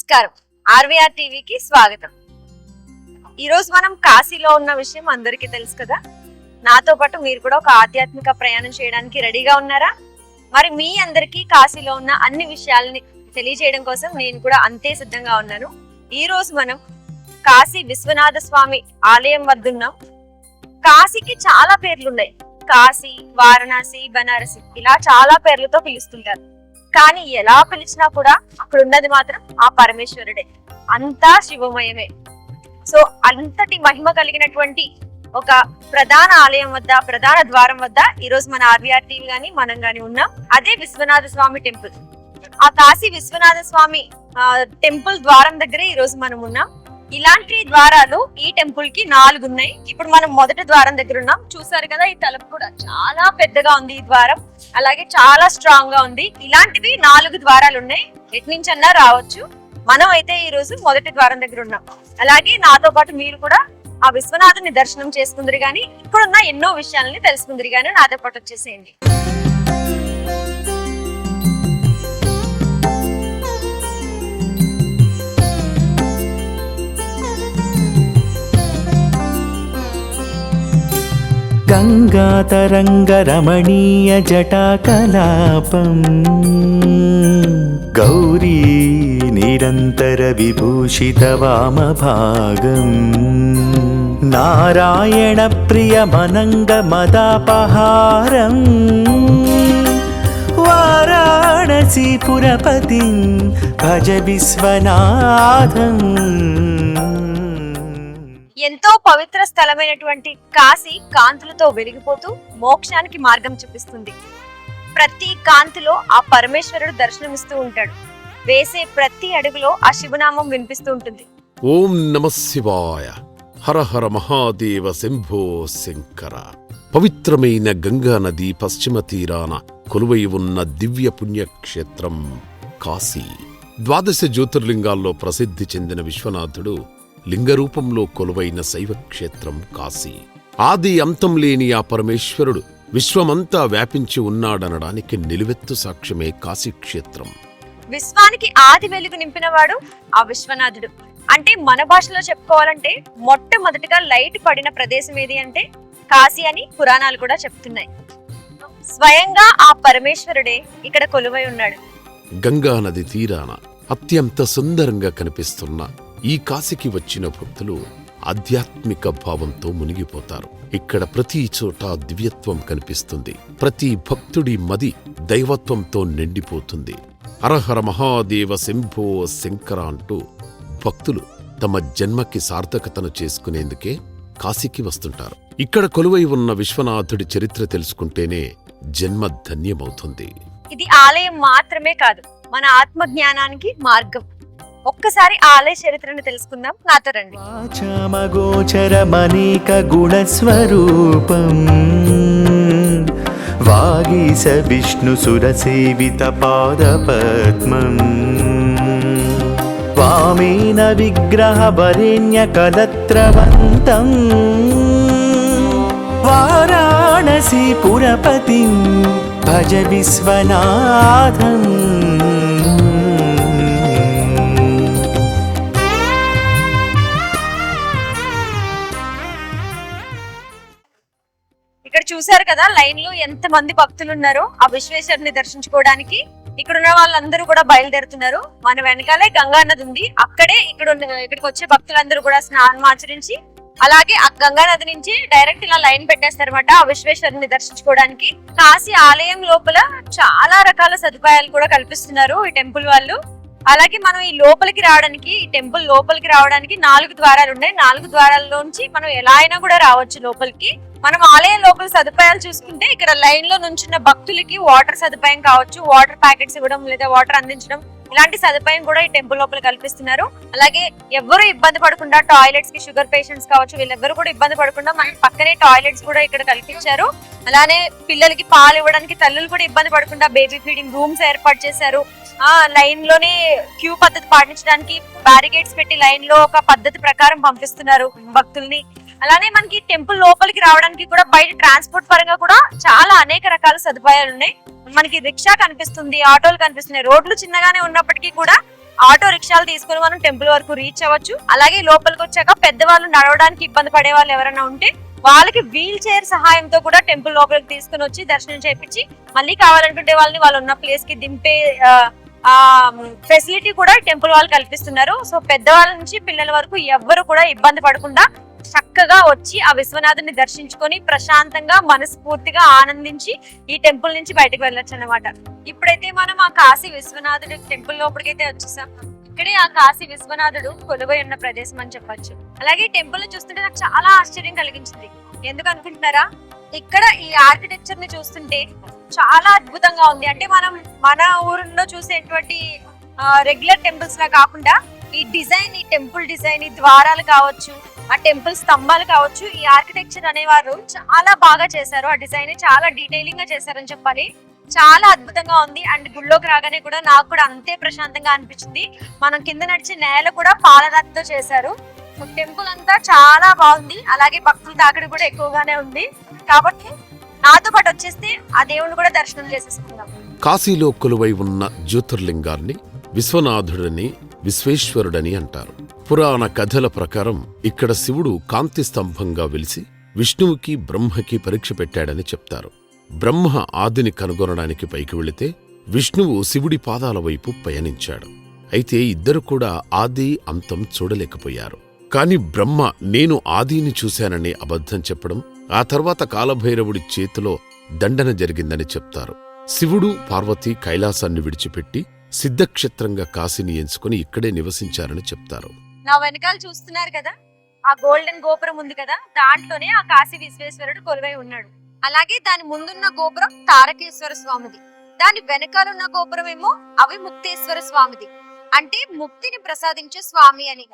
నమస్కారం. ఆర్వీఆర్ టీవీకి స్వాగతం. ఈ రోజు మనం కాశీలో ఉన్న విషయం అందరికీ తెలుసు కదా. నాతో పాటు మీరు కూడా ఒక ఆధ్యాత్మిక ప్రయాణం చేయడానికి రెడీగా ఉన్నారా? మరి మీ అందరికీ కాశీలో ఉన్న అన్ని విషయాలని తెలియజేయడం కోసం నేను కూడా అంతే సిద్ధంగా ఉన్నాను. ఈ రోజు మనం కాశీ విశ్వనాథ స్వామి ఆలయం వద్ద ఉన్నాం. కాశీకి చాలా పేర్లున్నాయి. కాశీ, వారణాసి, బనారసి ఇలా చాలా పేర్లతో పిలుస్తుంటారు. కానీ ఎలా పిలిచినా కూడా అక్కడ ఉన్నది మాత్రం ఆ పరమేశ్వరుడే. అంతా శివమయమే. సో అంతటి మహిమ కలిగినటువంటి ఒక ప్రధాన ఆలయం వద్ద, ప్రధాన ద్వారం వద్ద ఈ రోజు మన ఆర్వీఆర్ టీవీ గాని మనం గాని ఉన్నాం. అదే విశ్వనాథ స్వామి టెంపుల్. ఆ కాశీ విశ్వనాథ స్వామి టెంపుల్ ద్వారం దగ్గరే ఈ రోజు మనం ఉన్నాం. ఇలాంటి ద్వారాలు ఈ టెంపుల్ కి 4 ఉన్నాయి. ఇప్పుడు మనం మొదటి ద్వారం దగ్గర ఉన్నాం. చూసారు కదా, ఈ తలుపు కూడా చాలా పెద్దగా ఉంది. ఈ ద్వారం అలాగే చాలా స్ట్రాంగ్ గా ఉంది. ఇలాంటివి 4 ద్వారాలు ఉన్నాయి. ఎటు నుంచి అన్నా రావచ్చు. మనం అయితే ఈ రోజు మొదటి ద్వారం దగ్గర ఉన్నాం. అలాగే నాతో పాటు మీరు కూడా ఆ విశ్వనాథుని దర్శనం చేసుకుందరు గాని, ఇక్కడున్న ఎన్నో విషయాలని తెలుసుకుందరు గాని నాతో పాటు వచ్చేసేయండి. గంగాతరంగ రమణీయ జటాకలాపం గౌరీ నిరంతర విభూషిత వామభాగం నారాయణ ప్రియమనంగ మదాపహారం వారాణసీ పురపతిం భజ విశ్వనాథం. ఎంతో పవిత్ర స్థలమైనటువంటి కాశీ కాంతులతో వెలిగిపోతూ మోక్షానికి మార్గం చూపిస్తుంది. ప్రతి కాంతిలో ఆ పరమేశ్వరుడు దర్శనమిస్తూ ఉంటాడు. వేసే ప్రతి అడుగులో ఆ శివనామం వినిపిస్తూ ఉంటుంది. ఓం నమ శివాయ, హర హర మహాదేవ, శంభో శంకర. పవిత్రమైన గంగా నది పశ్చిమ తీరాన కొలువై ఉన్న దివ్య పుణ్యక్షేత్రం కాశీ. 12 జ్యోతిర్లింగాల్లో ప్రసిద్ధి చెందిన విశ్వనాథుడు లింగరూపంలో కొలువైన శైవక్షేత్రం కాశీ. ఆది అంతం లేని ఆ పరమేశ్వరుడు విశ్వమంతా వ్యాపించి ఉన్నాడనడానికి నిలువెత్తు సాక్ష్యమే కాశీక్షేత్రం. విశ్వానికి ఆది వెలుగు నింపినవాడు ఆ విశ్వనాథుడు. అంటే మన భాషలో చెప్పుకోవాలంటే మొట్టమొదటిగా లైట్ పడిన ప్రదేశం ఏది అంటే కాశీ అని పురాణాలు కూడా చెప్తున్నాయి. స్వయంగా ఆ పరమేశ్వరుడే ఇక్కడ కొలువై ఉన్నాడు. గంగా నది తీరాన అత్యంత సుందరంగా కనిపిస్తున్న ఈ కాశీకి వచ్చిన భక్తులు ఆధ్యాత్మిక భావంతో మునిగిపోతారు. ఇక్కడ ప్రతి చోట దివ్యత్వం కనిపిస్తుంది. ప్రతి భక్తుడి మది దైవత్వంతో నిండిపోతుంది. హరహర మహాదేవ, శంభో శంకర అంటూ భక్తులు తమ జన్మకి సార్థకతను చేసుకునేందుకే కాశీకి వస్తుంటారు. ఇక్కడ కొలువై ఉన్న విశ్వనాథుడి చరిత్ర తెలుసుకుంటేనే జన్మ ధన్యమవుతుంది. ఇది ఆలయం మాత్రమే కాదు, మన ఆత్మ జ్ఞానానికి మార్గం. ఒక్కసారి ఆలయ చరిత్రను తెలుసుకుందాం. నాతో రండి. వాచామగోచరమనేక గుణస్వరూపం వాగీశ విష్ణు సురసేవిత పాదపద్మం వామేన విగ్రహ వరేణ్య కలత్రవంతం వారాణసీ పురపతిం భజ విశ్వనాథం. ఇక్కడ చూసారు కదా, లైన్ లో ఎంత మంది భక్తులు ఉన్నారో ఆ విశ్వేశ్వరుని దర్శించుకోవడానికి. ఇక్కడ ఉన్న వాళ్ళందరూ కూడా బయలుదేరుతున్నారు. మన వెనకాలే గంగా నది ఉంది. అక్కడే ఇక్కడికి వచ్చే భక్తులందరూ కూడా స్నానం ఆచరించి అలాగే ఆ గంగా నది నుంచి డైరెక్ట్ ఇలా లైన్ పెట్టేస్తారన్నమాట ఆ విశ్వేశ్వరుని దర్శించుకోవడానికి. కాశీ ఆలయం లోపల చాలా రకాల సదుపాయాలు కూడా కల్పిస్తున్నారు ఈ టెంపుల్ వాళ్ళు. అలాగే మనం ఈ లోపలికి రావడానికి, ఈ టెంపుల్ లోపలికి రావడానికి 4 ద్వారాలు ఉన్నాయి. 4 ద్వారాల్లోంచి మనం ఎలా అయినా కూడా రావచ్చు లోపలికి. మనం ఆలయం లోపల సదుపాయాలు చూసుకుంటే ఇక్కడ లైన్ లో నుంచున్న భక్తులకి వాటర్ సదుపాయం కావచ్చు, వాటర్ ప్యాకెట్స్ ఇవ్వడం లేదా వాటర్ అందించడం, ఇలాంటి సదుపాయం కూడా ఈ టెంపుల్ లోపల కల్పిస్తున్నారు. అలాగే ఎవరు ఇబ్బంది పడకుండా టాయిలెట్స్ కి, షుగర్ పేషెంట్స్ కావచ్చు, వీళ్ళెవ్వరు కూడా ఇబ్బంది పడకుండా మనకి పక్కనే టాయిలెట్స్ కూడా ఇక్కడ కల్పించారు. అలానే పిల్లలకి పాలు ఇవ్వడానికి తల్లులు కూడా ఇబ్బంది పడకుండా బేబీ ఫీడింగ్ రూమ్స్ ఏర్పాటు చేశారు. లైన్ లోనే క్యూ పద్ధతి పాటించడానికి బ్యారికేడ్స్ పెట్టి లైన్ లో ఒక పద్ధతి ప్రకారం పంపిస్తున్నారు భక్తుల్ని. అలానే మనకి టెంపుల్ లోపలికి రావడానికి కూడా బయట ట్రాన్స్పోర్ట్ పరంగా కూడా చాలా అనేక రకాల సదుపాయాలు ఉన్నాయి. మనకి రిక్షా కనిపిస్తుంది, ఆటోలు కనిపిస్తున్నాయి. రోడ్లు చిన్నగానే ఉన్నప్పటికీ కూడా ఆటో రిక్షాలు తీసుకుని మనం టెంపుల్ వరకు రీచ్ అవ్వచ్చు. అలాగే లోపలికి వచ్చాక పెద్దవాళ్ళు నడవడానికి ఇబ్బంది పడే వాళ్ళు ఎవరైనా ఉంటే వాళ్ళకి వీల్ చైర్ సహాయంతో కూడా టెంపుల్ లోపలికి తీసుకుని వచ్చి దర్శనం చేపించి మళ్ళీ కావాలనుకుంటే వాళ్ళని వాళ్ళు ఉన్న ప్లేస్ కి దింపే ఫెసిలిటీ కూడా టెంపుల్ వాళ్ళు కల్పిస్తున్నారు. సో పెద్దవాళ్ళ నుంచి పిల్లల వరకు ఎవ్వరు కూడా ఇబ్బంది పడకుండా చక్కగా వచ్చి ఆ విశ్వనాథుని దర్శించుకొని ప్రశాంతంగా మనస్ఫూర్తిగా ఆనందించి ఈ టెంపుల్ నుంచి బయటకు వెళ్ళొచ్చు అన్నమాట. ఇప్పుడైతే మనం ఆ కాశీ విశ్వనాథుడి టెంపుల్ లోపలికైతే వచ్చేసాం. ఇక్కడే ఆ కాశీ విశ్వనాథుడు కొలువై ఉన్న ప్రదేశం అని చెప్పొచ్చు. అలాగే టెంపుల్ ని చూస్తుంటే నాకు చాలా ఆశ్చర్యం కలిగించింది. ఎందుకు అనుకుంటున్నారా? ఇక్కడ ఈ ఆర్కిటెక్చర్ ని చూస్తుంటే చాలా అద్భుతంగా ఉంది. అంటే మనం మన ఊరిలో చూసేటువంటి రెగ్యులర్ టెంపుల్స్ లా కాకుండా ఈ డిజైన్, ఈ టెంపుల్ డిజైన్, ఈ ద్వారాలు కావచ్చు, ఆ టెంపుల్ స్తంభాలు కావచ్చు, ఈ ఆర్కిటెక్చర్ అనేవారు చాలా బాగా చేశారు. ఆ డిజైన్ చాలా డీటెయిలింగ్ గా చేశారని చెప్పాలి. చాలా అద్భుతంగా ఉంది. అండ్ గుళ్ళోకి రాగానే కూడా నాకు కూడా అంతే ప్రశాంతంగా అనిపించింది. మనం కింద నడిచే నేల కూడా పాలరాతితో చేశారు. టెంపుల్ అంతా చాలా బాగుంది. అలాగే భక్తుల తాకిడి కూడా ఎక్కువగానే ఉంది. కాబట్టి నాతో పాటు వచ్చేస్తే ఆ దేవుని కూడా దర్శనం చేసేసుకుందాం. కాశీలో కొలువై ఉన్న జ్యోతిర్లింగాన్ని విశ్వనాథుడని, విశ్వేశ్వరుడని అంటారు. పురాణ కథల ప్రకారం ఇక్కడ శివుడు కాంతి స్తంభంగా వెలిసి విష్ణువుకి, బ్రహ్మకి పరీక్ష పెట్టాడని చెప్తారు. బ్రహ్మ ఆదిని కనుగొనడానికి పైకి వెళితే విష్ణువు శివుడి పాదాల వైపు పయనించాడు. అయితే ఇద్దరు కూడా ఆది అంతం చూడలేకపోయారు. కాని బ్రహ్మ నేను ఆదిని చూశానని అబద్ధం చెప్పడం, ఆ తర్వాత కాలభైరవుడి చేతిలో దండన జరిగిందని చెప్తారు. శివుడు, పార్వతి కైలాసాన్ని విడిచిపెట్టి సిద్ధక్షేత్రంగా కాశీని ఎంచుకుని ఇక్కడే నివసించారని చెప్తారు. నా వెనకాల చూస్తున్నారు కదా, ఆ గోల్డెన్ గోపురం ఉంది కదా, దాంట్లోనే ఆ కాశీ విశ్వేశ్వరుడు కొలువై ఉన్నాడు. అలాగే దాని ముందున్న గోపురం తారకేశ్వర స్వామిది, దాని వెనకాలన్న గోపురం ఏమో అవిముక్తేశ్వర స్వామిది, అంటే ముక్తిని ప్రసాదించే స్వామి అని.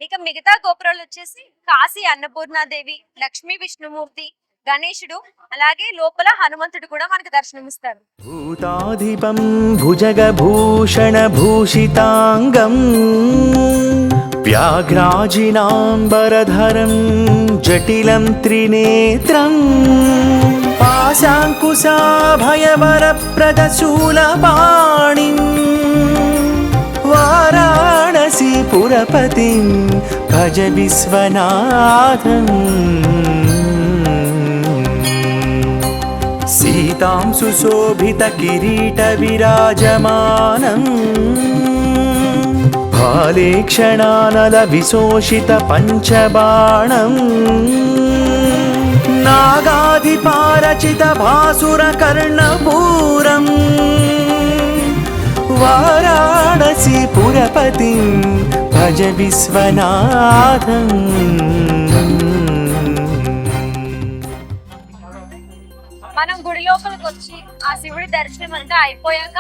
ఇక మిగతా గోపురాలు వచ్చేసి కాశీ అన్నపూర్ణాదేవి, లక్ష్మీ విష్ణుమూర్తి, గణేశుడు, అలాగే లోపల హనుమంతుడు కూడా మనకు దర్శనమిస్తారు. భూతాధిపం భుజగభూషణ భూషితాంగం వ్యాఘ్రాజినాంబరధరం జటిలం త్రినేత్రం పాశాంకుశాభయవరప్రదశూలపాణిం వారాణసీ పురపతిం భజ విశ్వనాథం సీతాం సుశోభిత కిరీట విరాజమానం భాలే క్షణానల విశోషిత పంచబాణం నాగాధిపారచిత భాసుర కర్ణపూరం వారాణసీ పురపతిం భజ విశ్వనాథం. మనం గుడి లోపలికి వచ్చి ఆ శివుడి దర్శనం అంతా అయిపోయాక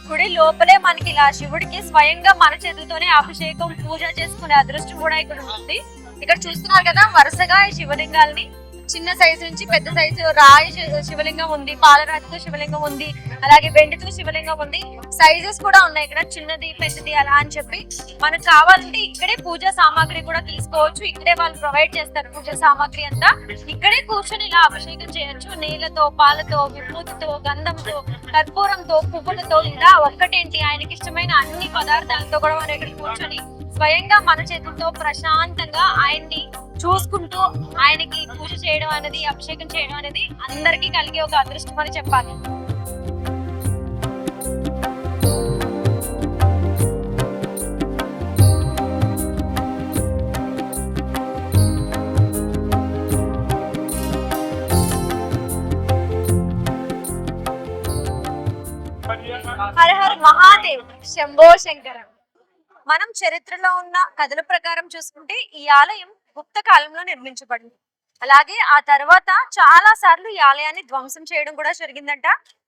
గుడి లోపలే మనకి ఇలా శివుడికి స్వయంగా మన చేతులతోనే అభిషేకం, పూజ చేసుకునే అదృష్టం కూడా ఇక్కడ ఉంటుంది. ఇక్కడ చూస్తున్నారు కదా, వరుసగా ఈ శివలింగాల్ని చిన్న సైజు నుంచి పెద్ద సైజు రాయి శివలింగం ఉంది, పాలరాతితో శివలింగం ఉంది, అలాగే వెండితో శివలింగం ఉంది. సైజెస్ కూడా ఉన్నాయి ఇక్కడ, చిన్నది పెద్దది అలా అని చెప్పి. మనకు కావాలంటే ఇక్కడే పూజా సామాగ్రి కూడా తీసుకోవచ్చు. ఇక్కడే వాళ్ళు ప్రొవైడ్ చేస్తారు పూజా సామాగ్రి అంతా. ఇక్కడే కూర్చొని ఇలా అభిషేకం చేయొచ్చు. నీళ్లతో, పాలతో, విభూతితో, గంధంతో, కర్పూరంతో, పువ్వులతో, ఇలా ఒక్కటేంటి ఆయనకి ఇష్టమైన అన్ని పదార్థాలతో కూడా మనం ఇక్కడ కూర్చొని స్వయంగా మన చేతులతో ప్రశాంతంగా ఆయన్ని చూసుకుంటూ ఆయనకి పూజ చేయడం అనేది, అభిషేకం చేయడం అనేది అందరికీ కలిగే ఒక అదృష్టం అని చెప్పాలి. హర హర మహాదేవ్, శంభో శంకర. మనం చరిత్రలో ఉన్న కథల ప్రకారం చూసుకుంటే ఈ ఆలయం గుప్త కాలంలో నిర్మించబడింది. అలాగే ఆ తర్వాత చాలా సార్లు ఈ ఆలయాన్ని ధ్వంసం చేయడం కూడా జరిగిందంట.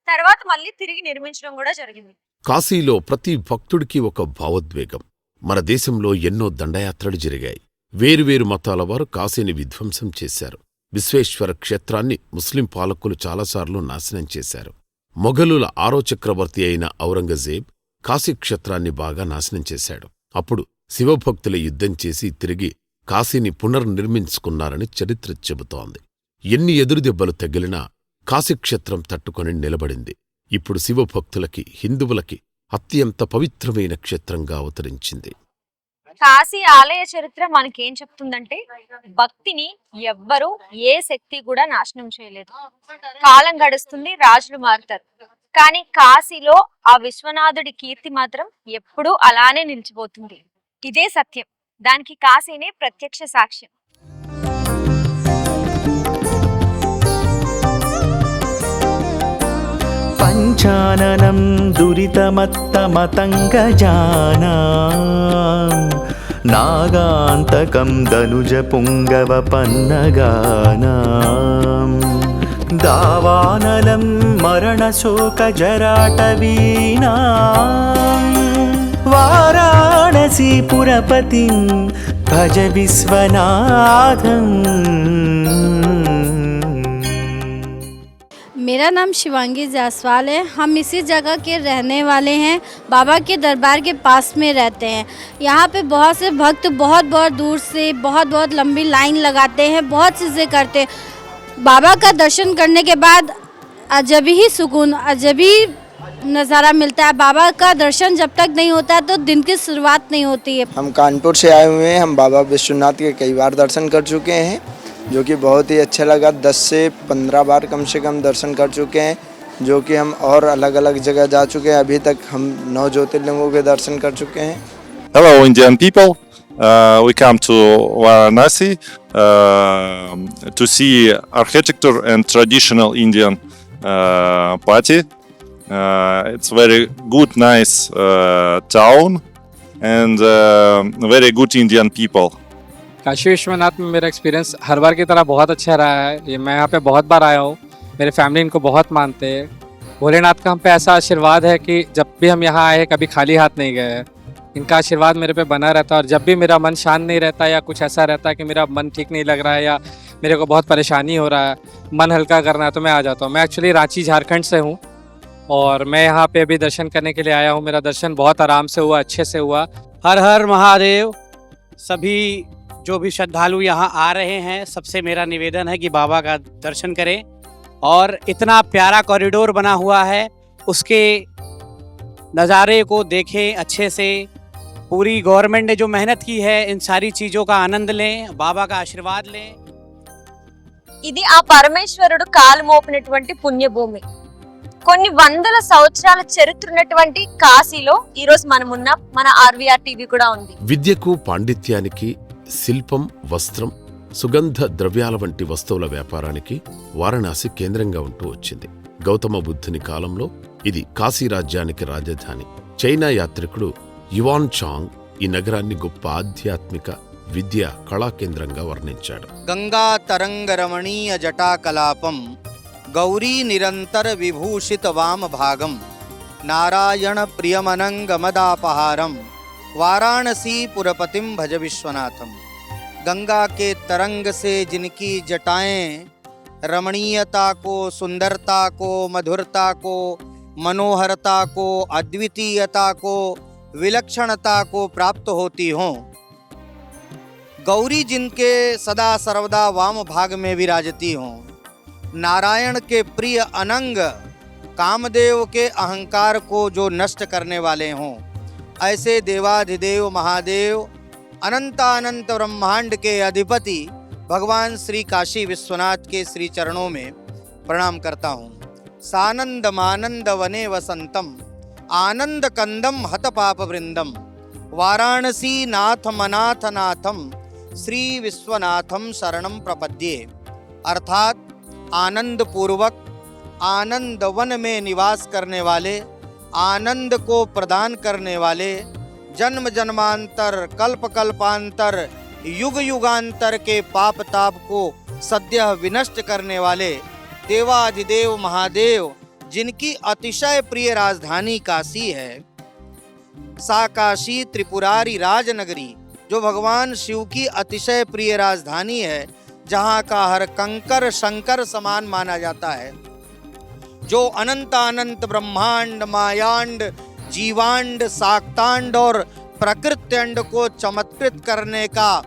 తర్వాత మళ్ళీ తిరిగి నిర్మించడం కూడా జరిగింది. కాశీలో ప్రతి భక్తుడికి ఒక భావోద్వేగం. మన దేశంలో ఎన్నో దండయాత్రలు జరిగాయి. వేరువేరు మతాల వారు కాశీని విధ్వంసం చేశారు. విశ్వేశ్వర క్షేత్రాన్ని ముస్లిం పాలకులు చాలాసార్లు నాశనం చేశారు. మొఘలుల 6వ చక్రవర్తి అయిన ఔరంగజేబ్ కాశీక్షేత్రాన్ని బాగా నాశనం చేశాడు. అప్పుడు శివభక్తుల యుద్ధం చేసి తిరిగి కాశీని పునర్నిర్మించుకున్నారని చరిత్ర చెబుతోంది. ఎన్ని ఎదురుదెబ్బలు తగిలినా కాశీక్షేత్రం తట్టుకొని నిలబడింది. ఇప్పుడు శివభక్తులకి, హిందువులకి అత్యంత పవిత్రమైన క్షేత్రంగా అవతరించింది. కాశీ ఆలయ చరిత్ర మనకేం చెప్తుందంటే భక్తిని ఎవ్వరు ఏ శక్తి కూడా నాశనం చేయలేదు. కాలం గడుస్తుంది, రాజులు మారుతారు, కానీ కాశీలో ఆ విశ్వనాథుడి కీర్తి మాత్రం ఎప్పుడూ అలానే నిలిచిపోతుంది. ఇదే సత్యం. దానికి కాశీనే ప్రత్యక్ష సాక్ష్యం. పంచాననం దురితమత్తమతంగజానాం నాగాంతకం ధనుజ పుంగవ పన్నగానాం దావానలం మరణశోకజరాటవీనాం వారాణసీ పురపతిం భజ విశ్వనాథం. मेरा नाम शिवांगी जायसवाल है। हम इसी जगह के रहने वाले हैं। बाबा के दरबार के पास में रहते हैं। यहाँ पे बहुत से भक्त बहुत बहुत दूर से बहुत लंबी लाइन लगाते हैं, बहुत चीज़ें करते हैं। बाबा का दर्शन करने के बाद अजब ही सुकून, अजब ही नज़ारा मिलता है। बाबा का दर्शन जब तक नहीं होता है तो दिन की शुरुआत नहीं होती है। हम कानपुर से आए हुए हैं। हम बाबा विश्वनाथ के कई बार दर्शन कर चुके हैं, जो कि बहुत ही अच्छा लगा। 10 से 15 बार कम से कम दर्शन कर चुके हैं, जो कि हम और अलग अलग जगह जा चुके हैं। अभी तक हम 9 ज्योतिर्लिंगों के दर्शन कर चुके हैं। Hello, Indian people. We come to Varanasi to see architecture and traditional Indian party. It's very good, nice town and very good Indian people. Kashi Vishwanath में मेरा एक्सपीरियंस हर बार की तरह बहुत अच्छा रहा है। ये मैं यहाँ पे बहुत बार आया हूँ। मेरे फैमिली इनको बहुत मानते हैं। भोलेनाथ का हम पे ऐसा आशीर्वाद है कि जब भी हम यहाँ आए कभी खाली हाथ नहीं गए हैं। इनका आशीर्वाद मेरे पे बना रहता है और जब भी मेरा मन शांत नहीं रहता या कुछ ऐसा रहता है कि मेरा मन ठीक नहीं लग रहा है या मेरे को बहुत परेशानी हो रहा है, मन हल्का करना है, तो मैं आ जाता हूँ। मैं एक्चुअली रांची झारखंड से हूँ और मैं यहाँ पे अभी दर्शन करने के लिए आया हूँ। मेरा दर्शन बहुत आराम से हुआ, अच्छे से हुआ। हर हर महादेव। सभी जो भी श्रद्धालु यहाँ आ रहे हैं, सबसे मेरा निवेदन है कि बाबा का दर्शन करें। और इतना प्यारा कॉरिडोर बना हुआ है, उसके नज़ारे को देखें अच्छे से। पूरी गवर्नमेंट ने जो मेहनत की है, इन सारी चीज़ों का आनंद लें, बाबा का आशीर्वाद लें। ఇది ఆ పరమేశ్వరుడు కాలు మోపినటువంటి పుణ్యభూమి. కొన్ని వందల సంవత్సరాల చరిత్ర ఉన్నటువంటి కాశీలో ఈ రోజు మనమున్న మన ఆర్వీఆర్ టీవీ కూడా ఉంది. విద్యకు, పాండిత్యానికి, శిల్పం, వస్త్రం, సుగంధ ద్రవ్యాల వంటి వస్తువుల వ్యాపారానికి వారణాసి కేంద్రంగా ఉంటూ వచ్చింది. గౌతమ బుద్ధుని కాలంలో ఇది కాశీ రాజ్యానికి రాజధాని. చైనా యాత్రికుడు యువాన్ చాంగ్ ఈ నగరాన్ని గొప్ప ఆధ్యాత్మిక, విద్య, కళా కేంద్రంగా వర్ణించాడు. గంగా తరంగ రమణీయ జటాకలాపం గౌరీ నిరంతర విభూషిత వామ భాగం నారాయణ ప్రియమనంగమదాపహారం वाराणसी पुरपतिम भज विश्वनाथम। गंगा के तरंग से जिनकी जटाएं रमणीयता को, सुंदरता को, मधुरता को, मनोहरता को, अद्वितीयता को, विलक्षणता को प्राप्त होती हों, गौरी जिनके सदा सर्वदा वाम भाग में विराजती हों, नारायण के प्रिय अनंग कामदेव के अहंकार को जो नष्ट करने वाले हों, ऐसे देवाधिदेव महादेव अनंतानंत ब्रह्मांड के अधिपति भगवान श्री काशी विश्वनाथ के श्री चरणों में प्रणाम करता हूँ। सानंद मानंद वने वसंतम आनंद कंदम हत पाप वृंदम वाराणसी नाथ मनाथ नाथम श्री विश्वनाथम शरणम प्रपद्ये। अर्थात आनंद पूर्वक आनंद वन में निवास करने वाले, आनंद को प्रदान करने वाले, जन्म जन्मांतर कल्प कल्पांतर युग युगांतर के पाप ताप को सद्य विनष्ट करने वाले देवाधिदेव महादेव जिनकी अतिशय प्रिय राजधानी काशी है, सा काशी त्रिपुरारी राजनगरी, जो भगवान शिव की अतिशय प्रिय राजधानी है, जहाँ का हर कंकर शंकर समान माना जाता है, जो अनंत अनंत ब्रह्मांड, मायांड, जीवांड, शाक्तांड और प्रकृत्यंड को चमत्कृत करने का,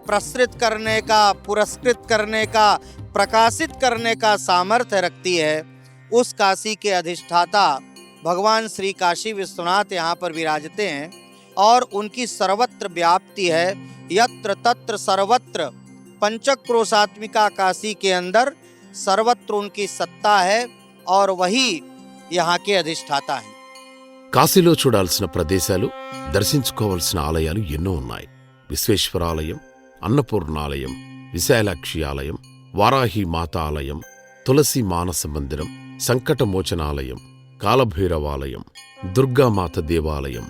प्रसृत करने का, पुरस्कृत करने का, प्रकाशित करने का सामर्थ्य रखती है, उस काशी के अधिष्ठाता भगवान श्री काशी विश्वनाथ यहाँ पर विराजते हैं और उनकी सर्वत्र व्याप्ति है। यत्र तत्र सर्वत्र पंचक्रोशात्मिका काशी के अंदर सर्वत्र उनकी सत्ता है और वही यहाँ के अधिष्ठाता हैं। కాశీలో చూడాల్సిన ప్రదేశాలు, దర్శించుకోవాల్సిన ఆలయాలు ఎన్నో ఉన్నాయి. విశ్వేశ్వరాలయం, అన్నపూర్ణాలయం, విశాలాక్షి ఆలయం, వారాహి మాత ఆలయం, తులసి మానస మందిరం, సంకటమోచనాలయం, కాలభైరవాలయం, దుర్గామాత దేవాలయం,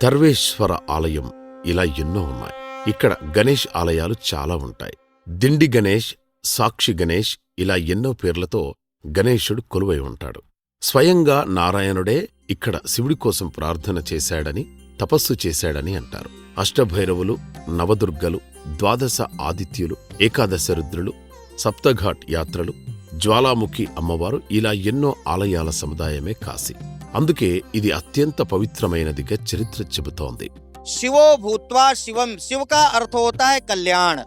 ధర్వేశ్వర ఆలయం, ఇలా ఎన్నో ఉన్నాయి. ఇక్కడ గణేష్ ఆలయాలు చాలా ఉంటాయి. దిండి గణేష్, సాక్షి గణేష్, ఇలా ఎన్నో పేర్లతో గణేశుడు కొలువై ఉంటాడు. స్వయంగా నారాయణుడే ఇక్కడ శివుడి కోసం ప్రార్థన చేశాడని, తపస్సు చేశాడని అంటారు. అష్టభైరవులు, నవదుర్గలు, ద్వాదశ ఆదిత్యులు, ఏకాదశ రుద్రులు, సప్తఘాట్ యాత్రలు, జ్వాలాముఖి అమ్మవారు, ఇలా ఎన్నో ఆలయాల సముదాయమే కాశీ. అందుకే ఇది అత్యంత పవిత్రమైనదిగా చరిత్ర చెబుతోంది. शिवो भूत्वा शिवम, शिव का अर्थ होता है कल्याण,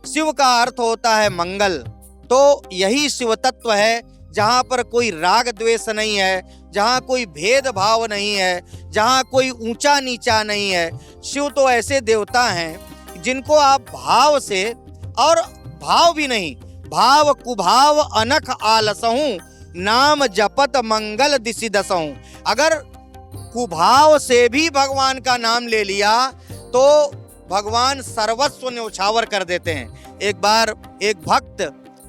शिव का अर्थ होता है मंगल। तो यही शिव तत्व है जहाँ पर कोई राग द्वेष नहीं है, जहाँ कोई भेदभाव नहीं है, जहाँ कोई ऊंचा नीचा नहीं है। शिव तो ऐसे देवता हैं जिनको आप भाव से, और भाव भी नहीं, भाव कुभाव अनख आलसहूं, नाम जपत मंगल दिशि दसहूं। अगर कुभाव से भी भगवान का नाम ले लिया तो भगवान सर्वस्व न्यौछावर कर देते हैं। एक बार एक भक्त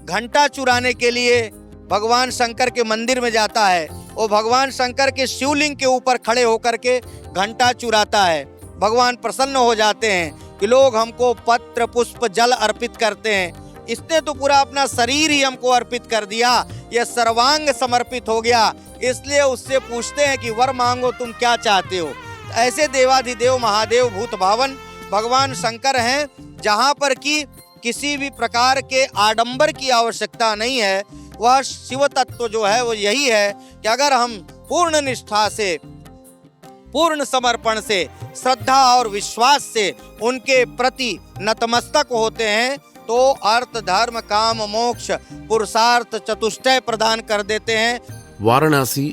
घंटा चुराने के लिए भगवान शंकर के मंदिर में जाता है। वो भगवान शंकर के शिवलिंग के ऊपर खड़े होकर के घंटा चुराता है। भगवान प्रसन्न हो जाते हैं कि लोग हमको पत्र पुष्प जल अर्पित करते हैं, इसने तो पूरा अपना शरीर ही हमको अर्पित कर दिया, यह सर्वांग समर्पित हो गया। इसलिए उससे पूछते हैं कि वर मांगो, तुम क्या चाहते हो। ऐसे देवाधिदेव महादेव भूत भावन भगवान शंकर हैं, जहाँ पर कि किसी भी प्रकार के आडंबर की आवश्यकता नहीं है। वह शिव तत्व जो है वो यही है कि अगर हम पूर्ण निष्ठा से, पूर्ण समर्पण से, श्रद्धा और विश्वास से उनके प्रति नतमस्तक होते हैं तो अर्थ धर्म काम मोक्ष पुरुषार्थ चतुष्टय प्रदान कर देते हैं। వారణాసి,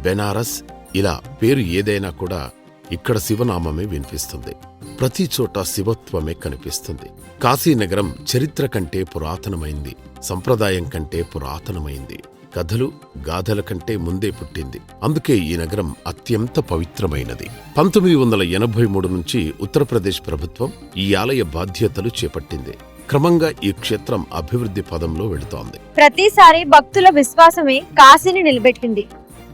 బెనారస్, ఇలా పేరు ఏదైనా కూడా ఇక్కడ శివనామమే వినిపిస్తుంది. ప్రతి చోట శివత్వమే కనిపిస్తుంది. కాశీనగరం చరిత్ర కంటే పురాతనమైంది, సంప్రదాయం కంటే పురాతనమైంది, కథలు గాథల కంటే ముందే పుట్టింది. అందుకే ఈ నగరం అత్యంత పవిత్రమైనది. 1983 నుంచి ఉత్తరప్రదేశ్ ప్రభుత్వం ఈ ఆలయ బాధ్యతలు చేపట్టింది. క్రమంగా ఈ క్షేత్రం అభివృద్ధి పదంలో వెళుతోంది. ప్రతిసారి భక్తుల విశ్వాసమే కాశీని నిలబెట్టింది.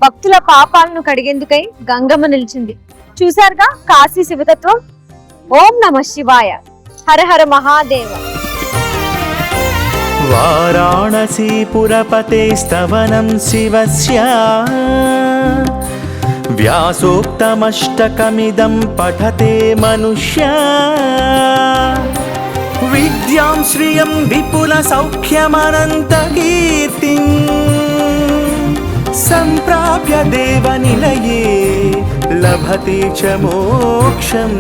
భక్తుల పాపాలను కడిగేందుకై గంగమ్మ నిలిచింది. చూశారుగా కాశీ శివతత్వం. ఓం నమ శివాయ, హర హర మహాదేవ. వారాణసీపురపతే స్తవనం శివస్య వ్యాసోక్తమష్టకమిదం పఠతే మనుష్యా విద్యాం శ్రియం విపుల సౌఖ్యమనంత కీర్తిం సంప్రాప్య దేవనిలయే లభతే చ మోక్షం.